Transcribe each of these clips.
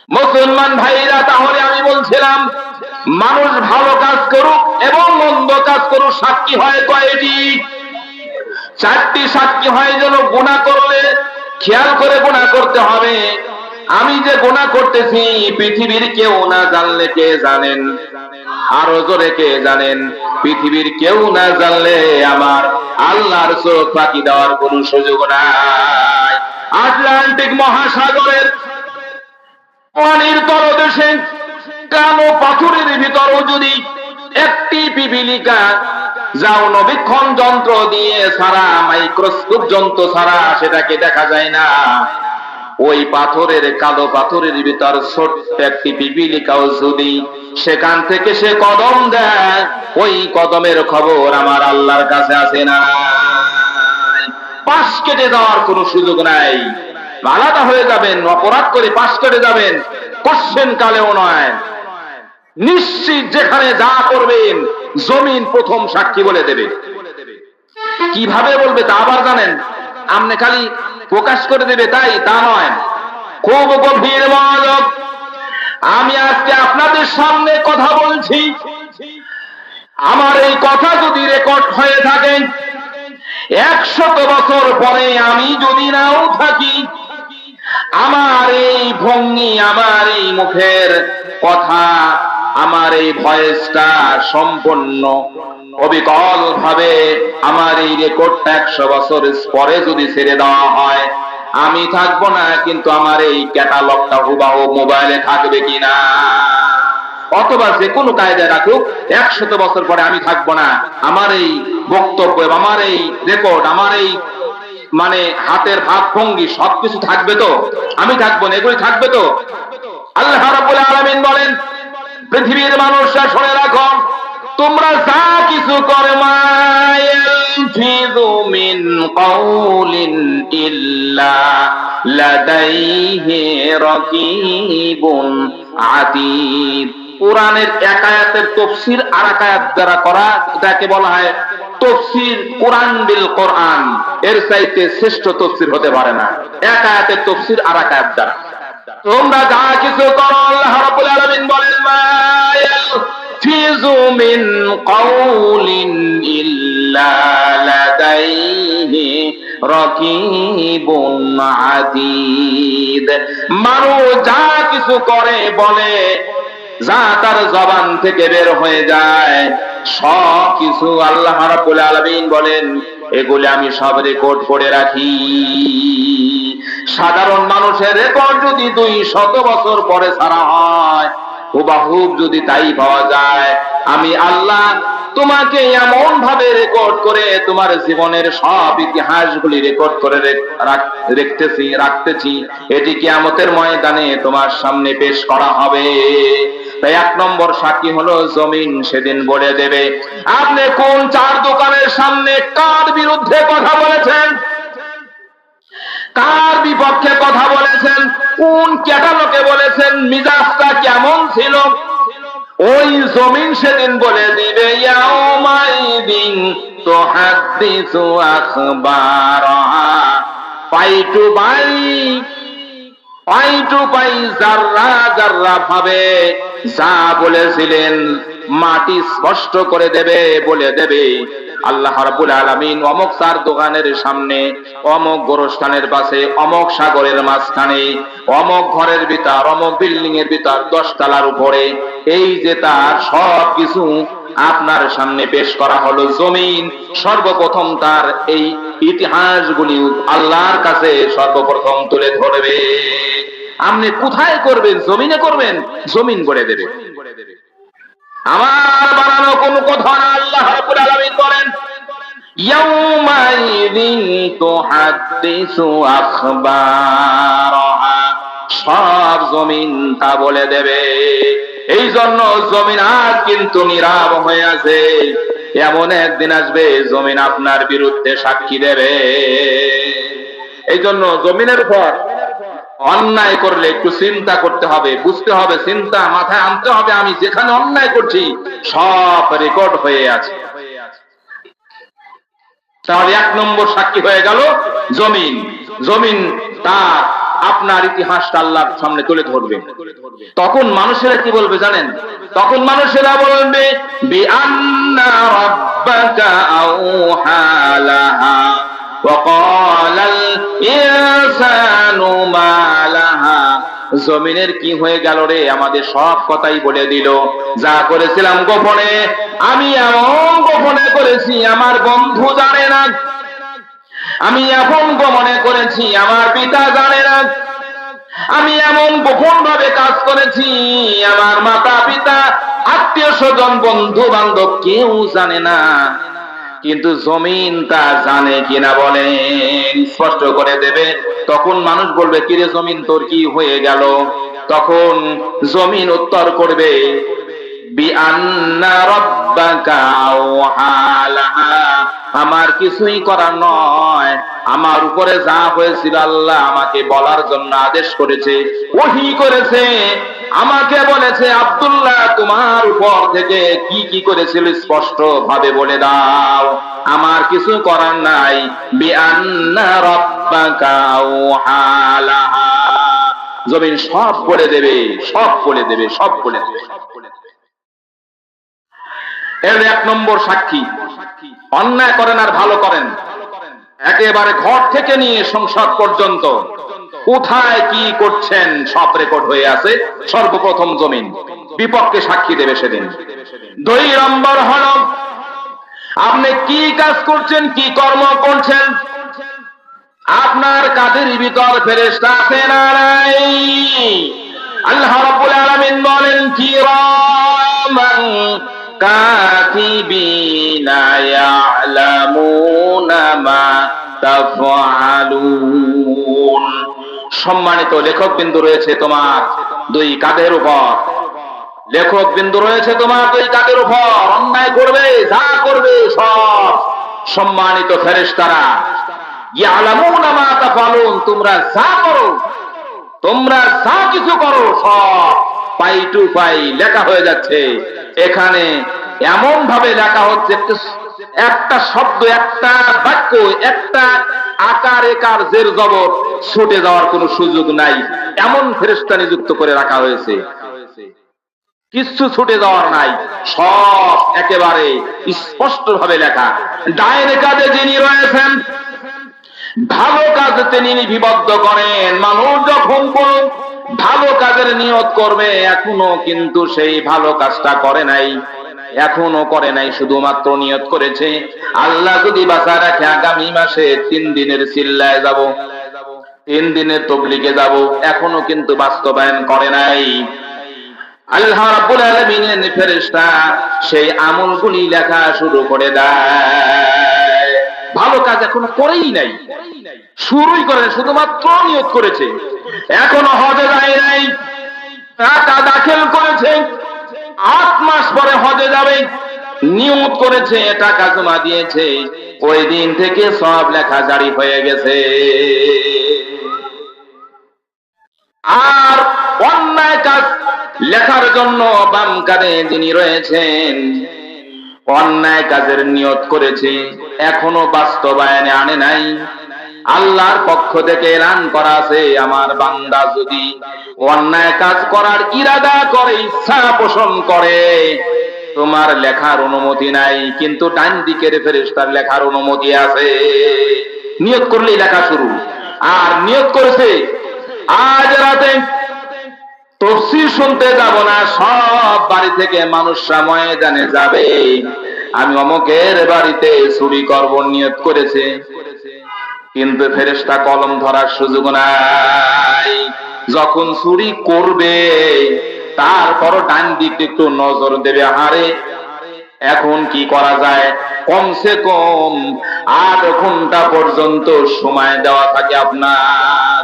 মুসলমান ভাইরা, তাহলে আমি বলছিলাম মানুষ ভালো কাজ করুক এবং মন্দ কাজ করুক, সাক্ষী হয় কয়টি? চারটি সাক্ষী হয়। যেন গুনাহ করলে খেয়াল করে গুনাহ করতে হবে। আমি যে গুনাহ করতেছি পৃথিবীর কেউ না জানলে কে জানেন? আরো জোরে কে জানেন? পৃথিবীর কেউ না জানলে আমার আল্লাহর চোখ ফাঁকি দেওয়ার কোন সুযোগ নাই। আটলান্টিক মহাসাগরের পানির তলদেশে কালো পাথরের ভিতরও যদি একটি পিপিলিকা যাও নবীক্ষণ যন্ত্র দিয়ে ছাড়া, মাইক্রোস্কোপ যন্ত্র ছাড়া সেটাকে দেখা যায় না। ওই পাথরের, কালো পাথরের ভিতর ছোট্ট একটি পিপিলিকাও যদি সেখান থেকে সে কদম দেয়, ওই কদমের খবর আমার আল্লাহর কাছে আসে না। পাশ কেটে দেওয়ার কোনো সুযোগ নাই। আলাদা হয়ে যাবেন, অপরাধ করে পাশ কেটে যাবেন, কোশ্চেন কালেও নয়। নিশ্চিত যেখানে যা করবেন জমিন প্রথম সাক্ষী বলে দেবে। কিভাবে বলবে তা আবার জানেন? আপনি খালি প্রকাশ করে দেবে তাই তা নয়, খুব গভীর মনোযোগ। আমি আজকে আপনাদের সামনে কথা বলছি, আমার এই কথা যদি রেকর্ড হয়ে থাকে 100 বছর পরে আমি যদি নাও থাকি, আমার এই ভঙ্গি, আমার এই মুখের কথা, আমার এই ভয়েসটা সম্পূর্ণ অবিকল ভাবে আমার এই রেকর্ডটা 100 বছর পরে যদি ছেড়ে দেওয়া হয়, আমি থাকবো না, কিন্তু আমার এই ক্যাটালগটা হুবাহু মোবাইলে থাকবে কিনা, অথবা যে কোনো কায়দায় রাখুক, 100 বছর পরে আমি থাকবো না, আমার এই বক্তব্য, আমার এই রেকর্ড, আমার এই মানে হাতের ভাব ভঙ্গি সবকিছু থাকবে তো? আমি থাকবো না, এগুলি থাকবে তো? আল্লাহ রাব্বুল আলামিন বলেন, পৃথিবীর মানুষরা শুনে রাখো, তোমরা যা কিছু করো, মায়ালফিযু মিন কাউলিন ইল্লা লাদাইহি রাকীবুন আতীদ। কোরআনের এক আয়াতের তাফসীর আরেক আয়াত দ্বারা করা, এটাকে বলা হয় তাফসীর কোরআন বিল কোরআন। এর চাইতে শ্রেষ্ঠ তাফসীর হতে পারে না। এক আয়াতের তাফসীর আরেক আয়াত দ্বারা। তোমরা যা কিছু করো, আল্লাহ রাব্বুল আলামিন বলেন, মায়ালফিযু মিন কাউলিন ইল্লা লাদাইহি রাকীবুন আতীদ। মানুষ যা কিছু করে বলে, যা তার জবান থেকে বের হয়ে যায়, সব কিছু আল্লাহ রাব্বুল আলামিন বলেন এগুলি আমি সব রেকর্ড করে রাখি। সাধারণ মানুষের রেকর্ড যদি 200 বছর পরে ছাড়া হয়, হুবাহুব যদি তাই পাওয়া যায়, আমি আল্লাহ তোমাকে এমন ভাবে রেকর্ড করে তোমার জীবনের সব ইতিহাসগুলি রেকর্ড করে রাখতেছি, এটি কিয়ামতের ময়দানে তোমার সামনে পেশ করা হবে। তাই 1 নম্বর সাক্ষী হলো জমিন সেদিন বলে দেবে আপনি কোন 4 দোকানের সামনে কার বিরুদ্ধে কথা বলেছেন, কার বিপক্ষে কথা বলেছেন, কোন ক্যাটালগে বলেছেন, মিজাজটা কেমন ছিল, ওই জমিন সেদিন বলে দিবে। ইয়াউমাইদিন তুহাদ্দিসু আখবারাহা, পাই টু পাই জাররা জাররা ভাবে যা বলেছিলেন মাটি স্পষ্ট করে দেবে, বলে দেবে। আল্লাহ রাব্বুল আলামিন অমুক 4 দোকানের সামনে, অমুক গোরস্থানের পাশে, অমুক সাগরের মাঝখানে, অমুক ঘরের ভিতর, অমুক বিল্ডিং এর ভিতর, 10 তলার উপরে, এই যে তার সব কিছু আপনার সামনে পেশ করা হলো। জমিন সর্বপ্রথম তার এই ইতিহাসগুলি আল্লাহর কাছে সর্বপ্রথম তুলে ধরবে। আপনি কোথায় করবেন? জমিনে করবেন, জমিন করে দেবে। আমার বানানো কোন কথা না। আল্লাহ রাব্বুল আলামিন বলেন, ইয়াউমাইযিন তুহাদ্দিসু আখবারাহা, সব জমিন তা বলে দেবে। এই জন্য জমিন আজ কিন্তু নীরব হয়ে আছে। এমন একদিন আসবে জমিন আপনার বিরুদ্ধে সাক্ষী দেবে। এই জন্য জমিনের উপর অন্যায় করলে একটু চিন্তা করতে হবে, বুঝতে হবে, চিন্তা মাথায় আনতে হবে, আমি যেখানে অন্যায় করছি সব রেকর্ড হয়ে আছে। তাহলে 1 নম্বর সাক্ষী হয়ে গেল জমিন। জমিন তার আপনার ইতিহাসটা আল্লাহর সামনে তুলে ধরবেন। তখন মানুষেরা কি বলবে জানেন? তখন মানুষেরা বলবে বিআন্না রাব্বাকা আওহা লাহা ওয়া ক্বালাল ইনসানু মা লাহা। জমিনের কি হয়ে গেল রে? আমাদের সব কথাই বলে দিল। যা করেছিলাম গোপনে, আমি এমন গোপনে করেছি আমার বন্ধু জানে না, আমি এমন গোপনে করেছি আমার পিতা জানে না, আমি এমন গোপন ভাবে কাজ করেছি আমার মাতা পিতা আত্মীয় স্বজন বন্ধু বান্ধব কেউ জানে না। কিন্তু জমিন তা জানে কিনা বলেন, স্পষ্ট করে দেবে। তখন মানুষ বলবে কিরে জমিন তোর কি হয়ে গেল? তখন জমিন উত্তর করবে বিআন্না রাব্বাকা আওহা লাহা। আমার কিছুই করার নয়, আমার উপরে যা হয়েছিল আল্লাহ আমাকে বলার জন্য আদেশ করেছে, ওহী করেছে, আমাকে বলেছে আব্দুল্লাহ তোমার উপর থেকে কি কি করেছিল স্পষ্ট ভাবে বলে দাও, আমার কিছু করার নাই। বিআন্না রাব্বাকা আওহা লাহা। জমিন সব বলে দেবে, সব বলে দেবে, সব বলে দেবে। এর এক নম্বর সাক্ষী, অন্যায় করেন আর ভালো করেন, একেবারে ঘর থেকে নিয়ে সংসদ পর্যন্ত কোথায় কি করছেন সব রেকর্ড হয়ে আছে। সর্বপ্রথম জমিন বিপক্ষে সাক্ষী দেবে সেদিন। 2 নম্বর হল আপনি কি কাজ করছেন, কি কর্ম করছেন, আপনার কাজের ভিতর ফেরেশতা আছে না নাই? আল্লাহ রাব্বুল আলামিন বলেন কিরামান কাতিবিনা ইয়ালামুনা মা তাফআলুন। সম্মানিত লেখক বিন্দু রয়েছে তোমার 2 কাঁধের উপর, লেখক বিন্দু রয়েছে তোমার 2 কাঁধের উপর। অন্যায় করবে, যা করবে সব সম্মানিত ফেরেশতারা ইয়ালামুনা মা তাফআলুন, তোমরা যা করো, তোমরা যা কিছু করো সব পাই টু পাই লেখা হয়ে যাচ্ছে। এখানে এমন ভাবে লেখা হচ্ছে একটা শব্দ, একটা বাক্য, একটা আকার একার জের জবর ছুটে যাওয়ার কোনো সুযোগ নাই, এমন ফেরেশতা নিযুক্ত করে রাখা হয়েছে। কিচ্ছু ছুটে যাওয়ার নাই, সব একেবারে স্পষ্ট ভাবে লেখা। ডাইনে কাজে যিনি রয়েছেন ভালো কাজ তিনি নিবদ্ধ করেন। মানুষ যখন কোন ভালো কাজের নিয়ত করবে, এখনো কিন্তু সেই ভালো কাজটা করে নাই, এখনো করে নাই, শুধুমাত্র নিয়ত করেছে আল্লাহ যদি বাঁচা রাখে আগামী মাসে 3 দিনের চিল্লায় যাব, 3 দিনের তবলিগে যাব, এখনো কিন্তু বাস্তবায়ন করে নাই। আল্লাহ রাব্বুল আলামিনের ফেরেশতা সেই আমলগুলি লেখা শুরু করে দেয়। ভালো কাজ এখনো করেই নাই, শুরুই করে, শুধুমাত্র নিয়ত করেছে, এখনো হজে যায় নাই, টাকা দাখিল করেছে, 8 মাস পরে হজে যাবে, নিয়ত করেছে, টাকা জমা দিয়েছে, ওই দিন থেকে সব লেখা জারি হয়ে গেছে। আর অন্যায় কাজ লেখার জন্য বাম কাঁধে যিনি রয়েছেন, অন্যায় কাজের নিয়ত করেছে, এখনো বাস্তবায়নে আনে নাই। আল্লাহর পক্ষ থেকে এলান করা আছে, আমার বান্দা যদি অন্যায় কাজ করার ইরাদা করে, ইচ্ছা পোষণ করে, তোমার লেখার অনুমতি নাই, কিন্তু ডান দিকের ফেরেশতার লেখার অনুমতি আছে। নিয়ত করলেই লেখা শুরু। আর নিয়ত করেছে আজ রাতে তাফসীর শুনতে যাব না, সব বাড়ি থেকে মানুষরা ময়দানে যাবে, আমি অমুকের বাড়িতে চুরি করব, নিয়ত করেছে, কিন্তু ফেরেশতা কলম ধরার সুযোগ নাই। যখন চুরি করবে তারপর ডান দিকে একটু নজর দেবে, হারে এখন কি করা যায়, কমসে কম 8 ঘন্টা পর্যন্ত সময় দেওয়া থাকে আপনার।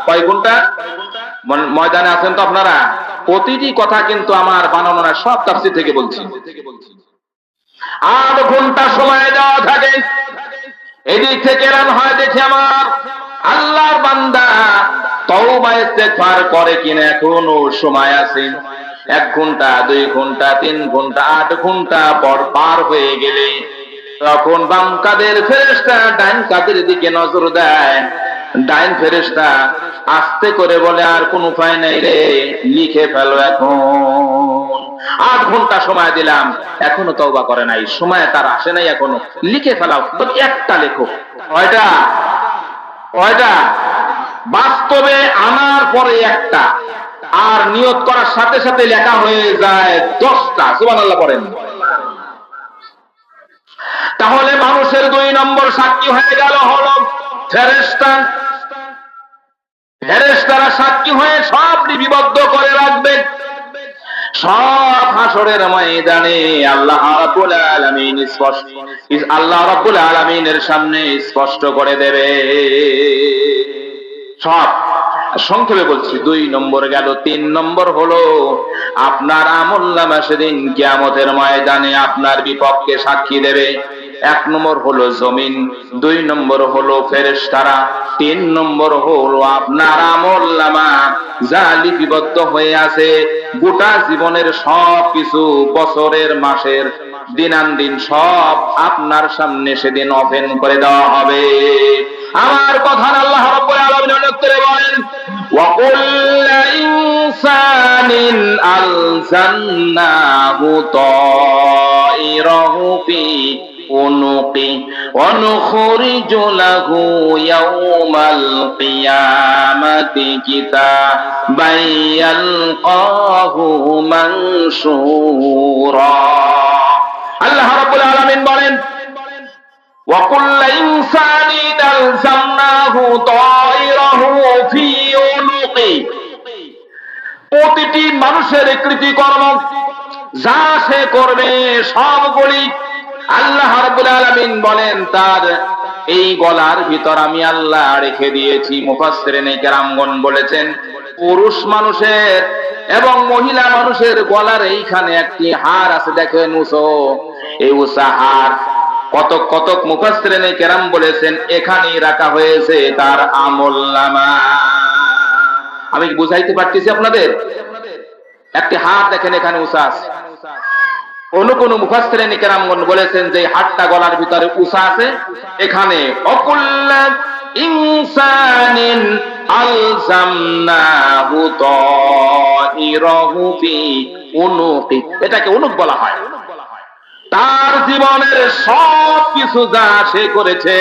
কয় ঘন্টা? ময়দানে আছেন তো আপনারা, প্রতিটি কথা কিন্তু আমার বানানো না, সব তাফসীর থেকে বলছি। 8 ঘন্টা সময় দেওয়া থাকে। এদিক থেকে এলান হয়, দেখে আমার আল্লাহর বান্দা তওবা ইস্তেগফার করে কিনা, এখনো সময় আছে। 1 ঘন্টা, 2 ঘন্টা, 3 ঘন্টা, 8 ঘন্টা পর পার হয়ে গেলে তখন বাম কাঁধের ফেরেশতা ডান কাঁধের দিকে নজর দেয়, ডাইন ফেরেশতা আস্তে করে বলে, আর কোন উপায় নাই রে, লিখে ফেলো এখন। 8 ঘন্টা সময় দিলাম, এখনো তওবা করে নাই, সময় তার আসে নাই এখনো, লিখে ফেলাও, তবে একটা লেখো। কয়টা? কয়টা? বাস্তবে আনার পরে একটা, আর নিয়ত করার সাথে সাথে লেখা হয়ে যায় 10টা। সুবহানাল্লাহ পড়েন। তাহলে মানুষের 2 নম্বর সাক্ষী হয়ে গেল হলো ফেরেশতা। ফেরেশতারা সাক্ষী হয়ে সব লিপিবদ্ধ করে রাখবে। সব হাসরের ময়দানে আল্লাহ রাব্বুল আলামিনের সামনে স্পষ্ট করে দেবে সব। সংক্ষেপে বলছি, 2 নম্বর গেল। 3 নম্বর হলো আপনার আমলনামা সেদিন কিয়ামতের ময়দানে আপনার বিপক্ষে সাক্ষী দেবে। 1 নম্বর হলো জমিন, 2 নম্বর হলো ফেরেশতারা, 3 নম্বর হলো আপনার আমলনামা যা লিপিবদ্ধ হয়ে আছে, গোটা জীবনের সব কিছু, বছরের, মাসের, দিনান্দিন সব আপনার সামনে সেদিন ওপেন করে দেওয়া হবে। আমার কথা আল্লাহ রাব্বুল আলামিন উল্লেখ করে বলেন, ওয়া কুল্লু ইনসানিন আলজান্নাহু তাইরাহু ফি উনুকি ওয়া নুখরিজু লাহু ইয়াওমাল কিয়ামাতি কিতাবান ইয়ালকাহু মানশুরা। আল্লাহ রাব্বুল আলামিন বলেন, وَكُلَّ إِنسَانٍ أَلْزَمْنَاهُ طَائِرَهُ فِي عُنُقِهِ। প্রতিটি মানুষের কৃতকর্ম যা সে করবে সবগুলি আল্লাহ রাব্বুল আলামিন বলেন তার এই গলার ভিতর আমি আল্লাহ রেখে দিয়েছি। মুফাসসিরিনে কেরামগণ বলেছেন, পুরুষ মানুষের এবং মহিলা মানুষের গলার এইখানে একটি হাড় আছে, দেখেন উঁচু, এই উঁচা হাড় কতক কতক মুফাসসিরিনে কেরাম বলেছেন এখানেই রাখা হয়েছে তার আমলনামা। আমি কি বুঝাইতে পারতেছি আপনাদের? একটি হাড় দেখেন এখানে উঁচা আছে। কোন কোন মুফাসসিরিনে কেরামগণ বলেছেন যে হাড়টা গলার ভিতরে উঁচা আছে, এখানে অকুল্লা ইনসানিন আলজামনাহু তাইরাহু ফি উনুকি, এটাকে উনুক বলা হয়। তার জীবনের সব কিছু যা সে করেছে,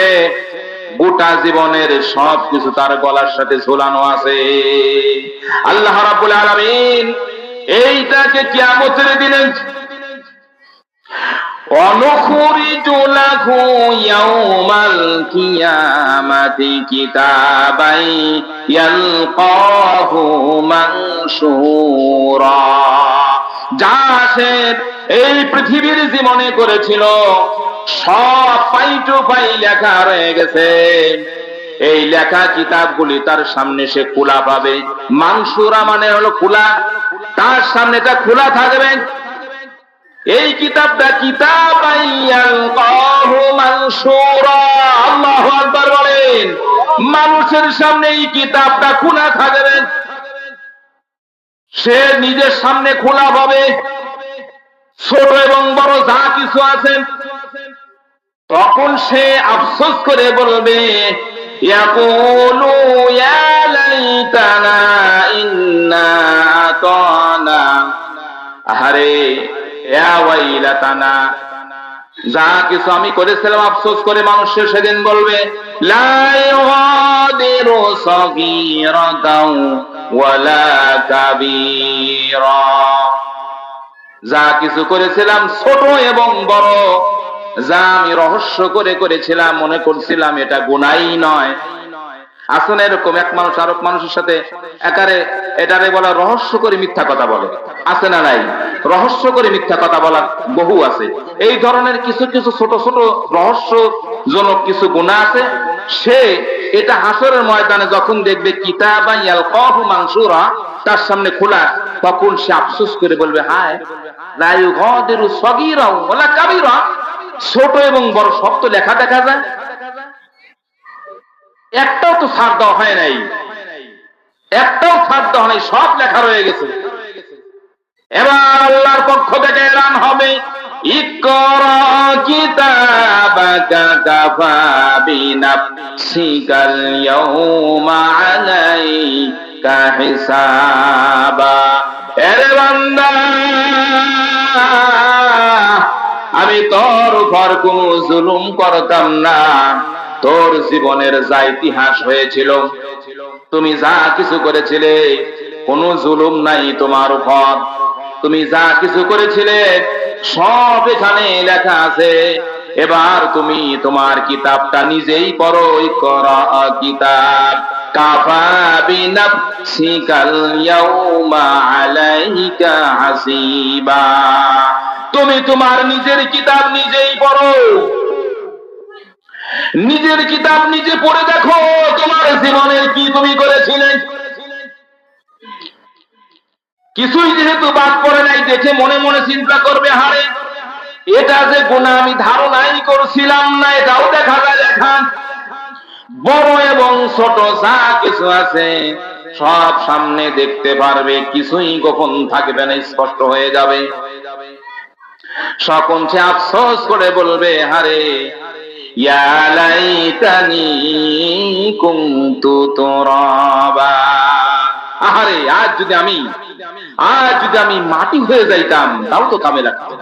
গোটা জীবনের সব কিছু তার গলার সাথে ঝোলানো আছে। আল্লাহ রাব্বুল আলামিন এইটাকে কিয়ামতের দিনে অনুখরিজু লাহু ইয়াওমাল কিয়ামাতি কিতাবান ইয়ালকাহু মানশুরা। যা সে এই পৃথিবীর জীবনে করেছিল সব পাই টু পাই লেখা রয়ে গেছে। এই লেখা কিতাবগুলি তার সামনে সে খোলা পাবে। মানসুরা মানে হলো খোলা, তার সামনে এটা খোলা থাকবে। এই কিতাবটা কিতাবান ইয়ালকাহু মানসুরা। আল্লাহু আকবার বলেন। মানুষের সামনে এই কিতাবটা খোলা থাকবে, সে নিজের সামনে খোলা পাবে, ছোট এবং বড় যা কিছু আছে। তখন সে আফসোস করে বলবে, ইয়াকুলু ইয়া লাইতানা ইন্না আতানা, আহারে ইয়া ওয়াইলাতানা, যা কিছু আমি করেছিলাম আফসোস করে মানুষের সেদিন বলবে, লা ইউগাদিরু সাগীরাতাও ওয়ালা কাবীরা, যা কিছু করেছিলাম ছোট এবং বড়, যা আমি রহস্য করে করেছিলাম, মনে করছিলাম এটা গুনাহই নয়। আসলে এরকম এক মানুষ আরেক মানুষের সাথে একারে এটারে বলা রহস্য করে মিথ্যা কথা বলে, আছে না নাই? রহস্য করে মিথ্যা কথা বলা বহু আছে। এই ধরনের কিছু কিছু ছোট ছোট রহস্যজনক কিছু গুনাহ আছে। সে এটা হাসরের ময়দানে যখন দেখবে কিতাবান ইয়ালকাহু মানসুরা তার সামনে খোলা, তখন সে আফসোস করে বলবে, হায় লা ইউগাদিরু সাগীরা ওয়ালা কাবীরা, ছোট এবং বড় সব তো লেখা দেখা যায়, একটাও তো ছাড় দেওয়া হয় নাই, একটাও ছাড় দেওয়া নাই, সব লেখা রয়ে গেছে। এবার আল্লাহর পক্ষ থেকে এলান হবে, ইকরা কিতাবাকা কাফা বিনাফসিকাল ইয়াউমা আলাইকা হিসাবা। এরে বান্দা, আমি তোর উপর কোনো জুলুম করতাম না। তোর জীবনের যা ইতিহাস হয়েছিল, তুমি যা কিছু করেছিলে, কোনো জুলুম নাই তোমার উপর। তুমি যা কিছু করেছিলে সব এখানে লেখা আছে। এবার তুমি তোমার কিতাবটা নিজেই পড়ো। ইকরা কিতাব কাফা বিনাফসিকাল ইয়াউমা আলাইকা হাসিবা। তুমি তোমার নিজের কিতাব নিজেই পড়ো। নিজের কিতাব নিজে পড়ে দেখো তোমার জীবনের কি তুমি করেছিলে। কিছুই যেহেতু বাদ পড়ে নাই, দেখে মনে মনে চিন্তা করবে, হারে এটা যে গুনাহ আমি ধারণাই করছিলাম না, এটাও দেখা যায় লেখা। বড় এবং ছোট যা কিছু আছে সব সামনে দেখতে পারবে, কিছুই গোপন থাকবে না, স্পষ্ট হয়ে যাবে। সকলে আফসোস করে বলবে, হারে ইয়া লাইতানি কুনতু তুরাবা। আহারে আজ যদি আমি মাটি হয়ে যাইতাম তাও তো কামে লাগতো।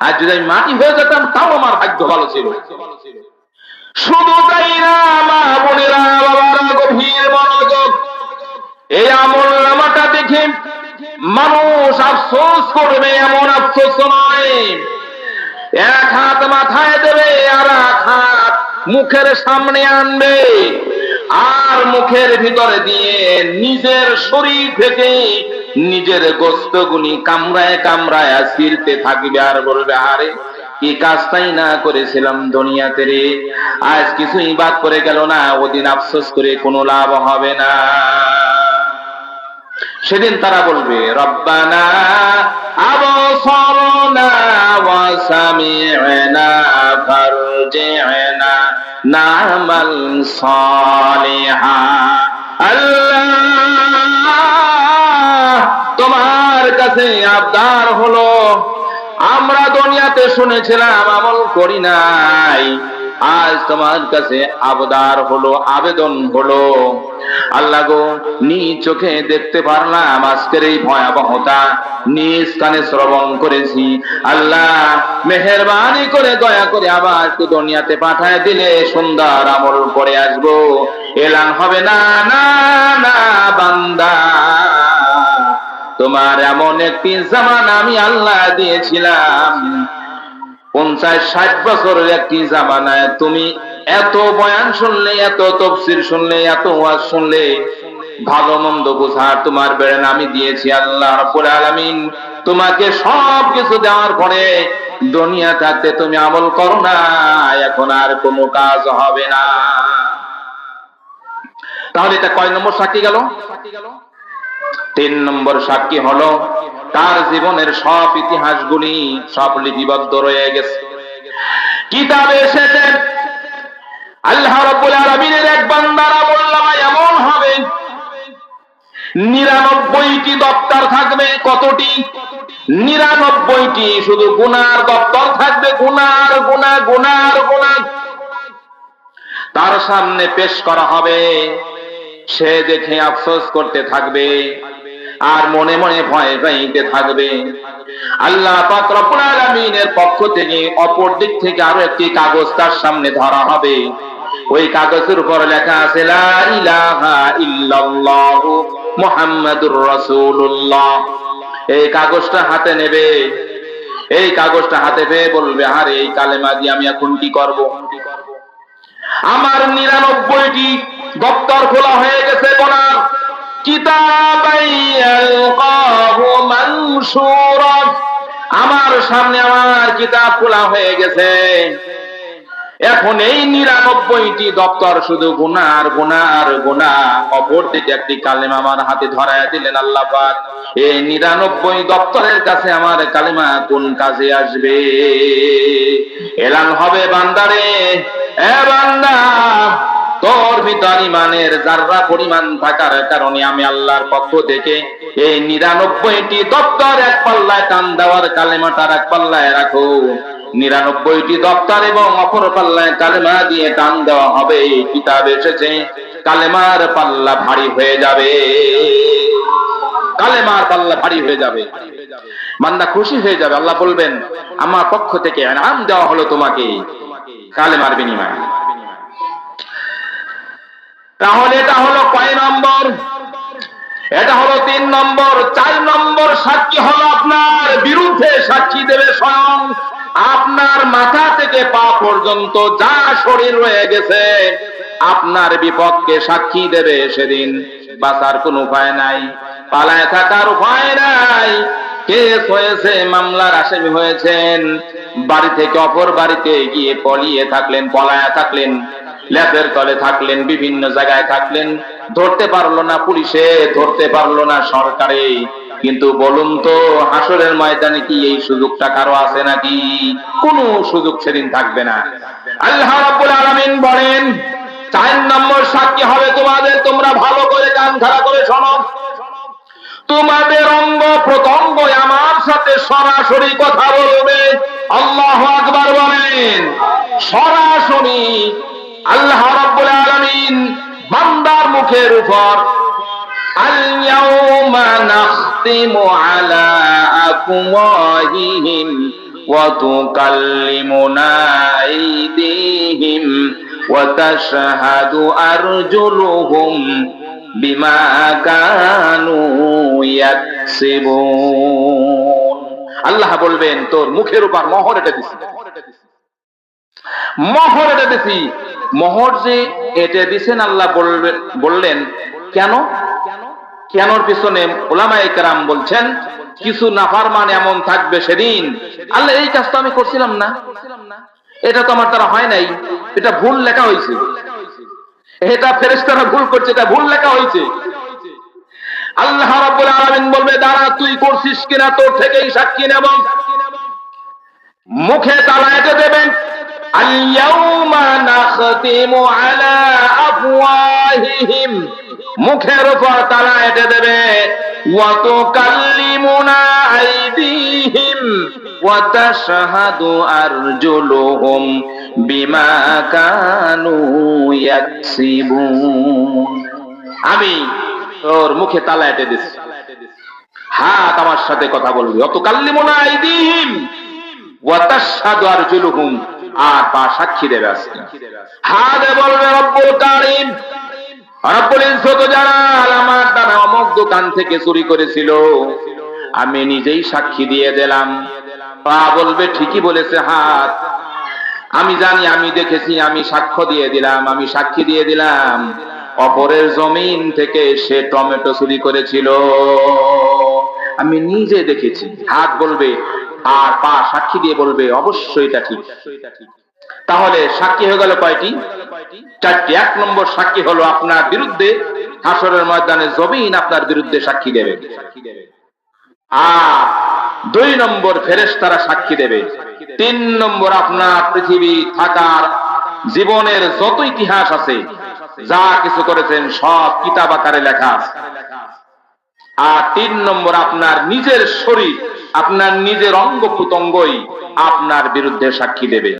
আজ যদি আমি মাটি হয়ে যেতাম তাও আমার ভাগ্য ভালো ছিল। শুধু তাই না, মা বোনেরা, বাবারা, গভীর মনোযোগ। এই আমল নামাটা দেখে মানুষ আফসোস করবে, এমন আফসোস নয় এক হাত মাথায় দেবে আর এক হাত মুখের সামনে আনবে, আর মুখের ভিতরে দিয়ে নিজের শরীর থেকে নিজের গোস্তগুলি কামড়ায় কামড়ায় ছিঁড়তে থাকবে আর বলবে, আরে কি কাজটাই না করেছিলাম দুনিয়াতে রে, আজ কিছুই বাদ করে গেল না। ওদিন আফসোস করে কোনো লাভ হবে না। সেদিন তারা বলবে, রব্বানা আবসারনা ওয়া সামি'না ফারজি'না না'মাল সালিহা। আল্লাহ, তোমার কাছে আবদার হলো, আমরা দুনিয়াতে শুনেছিলাম, আমল করি নাই। আজ তোমার কাছে আবদার হলো, আবেদন হলো, আল্লাহ গো, নিজ চোখে দেখতে পারলাম আজকের এই ভয়াবহতা, নিজ কানে শ্রবণ করেছি। আল্লাহ মেহেরবানি করে দয়া করে আবার একটু দুনিয়াতে পাঠায় দিলে সুন্দর আমল করে আসবো। এলান হবে, না না না বান্দা, তোমার এমন একটি জামানা আমি আল্লাহ দিয়েছিলাম, 50-60 বছরের একটি জামানায় তুমি এত বয়ান শুনলে, এত তাফসীর শুনলে, এত ওয়াজ শুনলে, ভালো মন্দ বোঝার তোমার বেরেন আমি দিয়েছি। আল্লাহ রাব্বুল আলামিন তোমাকে সব কিছু দেওয়ার পরে দুনিয়া থাকতে তুমি আমল করো না, এখন আর কোনো কাজ হবে না। তাহলে এটা কয় নম্বর সাক্ষী গেল? 3 নম্বর সাক্ষী হলো, তার জীবনের সব ইতিহাসগুলি সব লিপিবদ্ধ রয়ে গেছে, কিতাবে এসেছে। আল্লাহ রাব্বুল আলামিনের এক বান্দার আমলনামা এমন হবে, 99টি দপ্তর থাকবে। কতটি? 99টি শুধু গুনার দপ্তর থাকবে, গুনার গুনাহ গুনার গুনাহ তার সামনে পেশ করা হবে। সে দেখে আফসোস করতে থাকবে আর মনে মনে ভয় পাইতে থাকবে। আল্লাহ পাক রব্বুল আলামিনের পক্ষ থেকে অপর দিক থেকে আরো একটি কাগজ তার সামনে ধরা হবে। ওই কাগজের উপর লেখা আছে, লা ইলাহা ইল্লাল্লাহ মুহাম্মাদুর রাসূলুল্লাহ। এই কাগজটা হাতে নেবে, এই কাগজটা হাতে পেয়ে বলবে, আরে এই কালেমা দিয়ে আমি এখন কি করব? আমার 99টি দপ্তর খোলা হয়ে গেছে গুনাহ। আমার সামনে আমার কিতাব খোলা হয়ে গেছে। এখন এই 99টি দপ্তর শুধু গুনার গুনার গুনাহ, অপর দিকে একটি কালেমা আমার হাতে ধরায় দিলেন আল্লাহ পাক। এই 99 দপ্তরের কাছে আমার কালেমা কোন কাজে আসবে? এলান হবে, বান্দারে, এ বান্দা, তোর ভিতর ইমানের যাররা পরিমাণ থাকার কারণে আমি আল্লাহর পক্ষ থেকে এই 99টি দপ্তর এক পাল্লায় টান দেওয়ার কালেমাটার এক পাল্লায় রাখো। 99টি দপ্তর এবং অপর পাল্লায় কালেমা দিয়ে টান দেওয়া হবে। কিতাব এসেছে কালেমার পাল্লা ভারী হয়ে যাবে, কালেমার পাল্লা ভারী হয়ে যাবে, বান্দা খুশি হয়ে যাবে। আল্লাহ বলবেন আমার পক্ষ থেকে ইনাম দেওয়া হলো তোমাকে কালেমার বিনিময়ে। তাহলে এটা হলো কয় নম্বর? এটা হলো 3 নম্বর। 4 নম্বর সাক্ষী হলো আপনার বিরুদ্ধে সাক্ষী দেবে স্বয়ং আপনার মাথা থেকে পা পর্যন্ত যা শরীর রয়ে গেছে আপনার বিপক্ষে সাক্ষী দেবে। সেদিন বাঁচার কোনো উপায় নাই, পালায় থাকার উপায় নাই। কেস হয়েছে, মামলার আসামি হয়েছেন, বাড়ি থেকে অপর বাড়িতে গিয়ে পলিয়ে থাকলেন, পলায়া থাকলেন, ল্যাপের তলে থাকলেন, বিভিন্ন জায়গায় থাকলেন, ধরতে পারলো না পুলিশে, ধরতে পারলো না সরকারে। কিন্তু বলুন তো হাসরের ময়দানে কি এই সুযোগটা কারো আছে নাকি? কোনো সুযোগ সেদিন থাকবে না। আল্লাহ রাব্বুল আলামিন বলেন 4 নম্বর সাক্ষী হবে তোমাদের, তোমরা ভালো করে কান খাড়া করে শোনো। তোমাদের অঙ্গ প্রত্যঙ্গ আমার সাথে সরাসরি কথা বলবে। আল্লাহু আকবার বলেন। সরাসরি আল্লাহ রাব্বুল আলামিন বান্দার মুখের উপর আল-ইয়াউমা নাখতিমু আলা আফওয়াহিহিম ওয়া তুকাল্লিমুনা আইদিহিম ওয়া তাশহাদু আরজুলুহুম বিমা কানু ইয়াকসিবুন। আল্লাহ বলবেন তোর মুখের উপর মোহর এটা দিছি, মোহর এটা দিছি। মোহর যে এটা দিছেন আল্লাহ বললেন কেন? কেনর পিছনে উলামায়ে কেরাম বলছেন কিছু নাফরমান এমন থাকবে সেদিন, আল্লাহ এই কাজটা আমি করছিলাম না, এটা তো আমার দ্বারা হয় নাই, এটা ভুল লেখা হয়েছে, এটা ফেরেশতারা ভুল করছে, এটা ভুল লেখা হয়েছে। আল্লাহ রাব্বুল আলামিন বলবে দাঁড়া তুই করছিস কিনা তোর থেকেই সাক্ষী নেব। মুখে তালা এঁটে দেবেন। আল-ইয়াউমা নাখতিমু আলা আফওয়াহিহিম, মুখের উপর তালা এঁটে দেবে। ওয়া তুকাল্লিমুনা আইদিহিম ওয়া তাশহাদু আরজুলুহুম বিমা কানু ইয়াকসিবুন। আমি তোর মুখে তালা এঁটে দিছি, হাত আমার সাথে কথা বলবি। ওয়া তুকাল্লিমুনা আইদিহিম ওয়া তাশহাদু আরজুলুহুম, আর পা সাক্ষী দেবে। আজকে হাত বলবে রব্বুল কারীম, রব্বুল ইজ্জত জালাল আমার দ্বারা অমুক দোকান থেকে চুরি করেছিল, আমি নিজেই সাক্ষী দিয়ে দিলাম। পা বলবে ঠিকই বলেছে হাত, আমি জানি, আমি দেখেছি, আমি সাক্ষ্য দিয়ে দিলাম, আমি সাক্ষী দিয়ে দিলাম অপরের জমিন থেকে সে টমেটো চুরি করেছিল, আমি নিজে দেখেছি। হাত বলবে আর পা সাক্ষী দিয়ে বলবে অবশ্যই এটা ঠিক। তাহলে সাক্ষী হয়ে গেল কয়টি? 4টি। 1 নম্বর সাক্ষী হলো আপনার বিরুদ্ধে হাসরের ময়দানে জমিন আপনার বিরুদ্ধে সাক্ষী দেবে। আর 2 নম্বর ফেরেশতারা সাক্ষী দেবে। 3 নম্বর আপনার পৃথিবী থাকার জীবনের যত ইতিহাস আছে, যা কিছু করেছেন সব কিতাব আকারে লেখা আছে। আর 3 নম্বর আপনার নিজের শরীর, আপনার নিজের অঙ্গ প্রত্যঙ্গই আপনার বিরুদ্ধে সাক্ষী দেবে।